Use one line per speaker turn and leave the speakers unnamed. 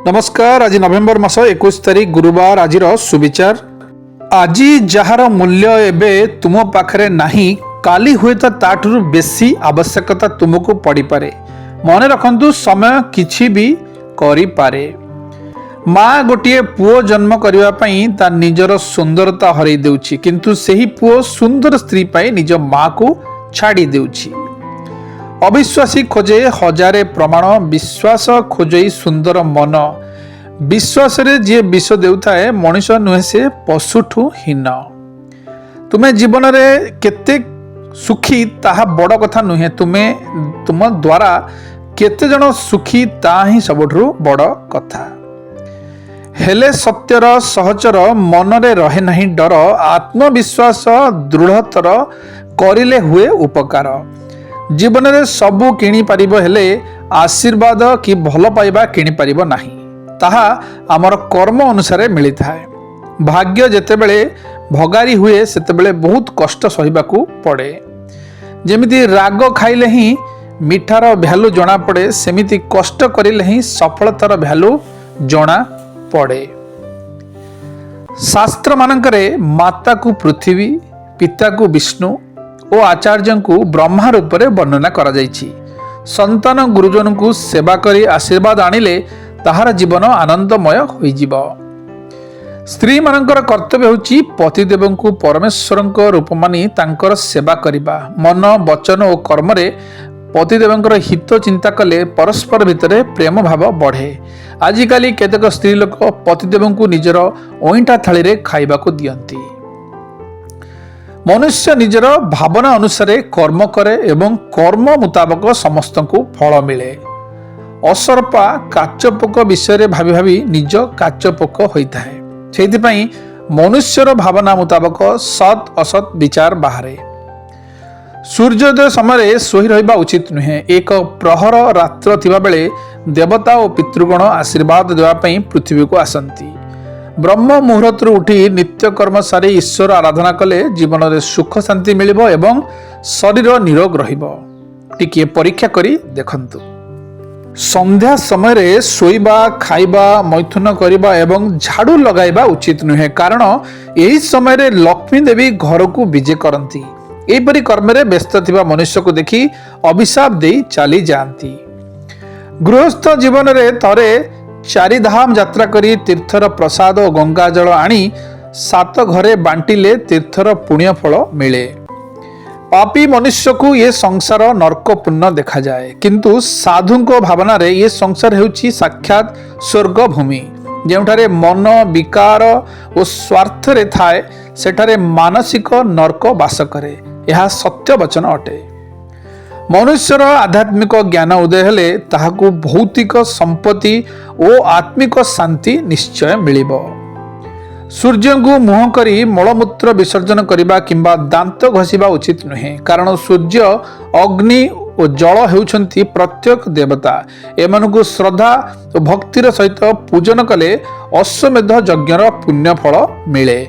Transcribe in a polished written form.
नमस्कार। आज नवेम्बर मास 21 तारीख गुरुवार। आज सुविचार। आज जार मूल्य एवं तुम पाखरे नहीं काली हुए तो ताठू बेसी आवश्यकता तुमको पड़ी पारे। मन रखु समय किछि भी करि पारे। माँ गोटे पुओ जन्म करने ता निजर सुंदरता हरई देउछि, किंतु सेही पुओ सुंदर स्त्री पाई निज माँ को छाड़ी देउछि। अविश्वासी खोजे हजारे प्रमाण, विश्वास खोजई सुंदर मन। विश्वास रे जे विष देउथाए मनुष्य नुहे से पशुठू हीन। तुम्हें जीवन रे केते सुखी ताहा बड़ कथा नुहे, तुम्हें तुम द्वारा केते जन सुखी ता ही सबठू बड़ कथा। हेले सत्यर सहचर मन रे रहे नहीं डर, आत्मविश्वास दृढ़तर करिले हुए उपकार। जीवन में सबू किणी पारिबो हेले आशीर्वाद कि भल पाइबा किणी पारिबो नाही, ताहा आमर कर्म अनुसार मिलता है। भाग्य जेतेबेले भगारी हुए सेतेबेले बहुत कष्ट सहिबाकू पड़े। जेमिति राग खाइले ही मिठार भ्यालु जना पड़े, सेमिति कष्ट करिले ही सफलतार भ्यालु जना पड़े। शास्त्र मानकरे माता को पृथ्वी, पिता को विष्णु और आचार्य को ब्रह्मा रूप में वर्णना करा जायछि। संतान गुरुजन को सेवा करी आशीर्वाद आनिले ताहार जीवन आनंदमय होई जीव। स्त्री मानकर कर्तव्य होछि पतिदेव को परमेश्वर रूप मानी तांकर सेवा करिबा। मन वचन और कर्म रे पतिदेवंकर हित चिंता कले परस्पर भितर प्रेम भाव बढ़े। आजिकाली केतेक स्त्री लोक पतिदेव को निजर ओइंठा थाली रे खाइबा को दियंती। मनुष्य निजर भावना अनुसार कर्म करे एवं कर्म मुताबक समस्त को फल मिले। असर्पा काचपोक विषय भावी भावी निज काचपोक होता है। से मनुष्यर भावना मुताबक सत असत विचार बाहरे। सूर्योदय समय सोई रहिबा उचित नुहे। एक प्रहर रात्र थिबा बेले देवता और पितृगण आशीर्वाद देवाई पृथ्वी को आसती। ब्रह्म मुहूर्त उठी नित्य कर्म सारी ईश्वर आराधना कले जीवन में सुख शांति मिलिबो एवं शरीर निरोग रहिबो। टिके परीक्षा करी देखंतु। संध्या समय रे सोइबा, खाइबा, मैथुन करिबा एवं झाड़ू लगाइबा उचित नुहे, कारण यही समय रे लक्ष्मी देवी घर को विजय करती। एपरी कर्म रे व्यस्त थिबा मनुष्य को देखी अभिशाप देई चली जाती। गृहस्थ जीवन रे थरे चारिधाम यात्रा करी तीर्थर प्रसाद और गंगा जल आनी 7 घरे बांटिले तीर्थर पुण्य फल मिले। पापी मनुष्य को ये संसार नरकपूर्ण देखा जाए, किंतु साधु को भावना रे ये संसार हेउछि साक्षात स्वर्ग भूमि। जेउठारे मन विकार और स्वार्थ रे थाए सेठारे मानसिक नरक वास करे। यह सत्य वचन अटे। मनुष्यर आध्यात्मिक ज्ञान उदय हेले ताहाकू भौतिक संपत्ति और आत्मिक शांति निश्चय मिलिबो। सूर्य को मुह करी मलमूत्र विसर्जन करिबा किंबा दांत घसीबा उचित नुहे, कारण सूर्य, अग्नि और जल हेउछंती प्रत्येक देवता। एमानकू श्रद्धा और भक्तिर सहित पूजन कले अश्वमेध यज्ञर पुण्य फल मिले।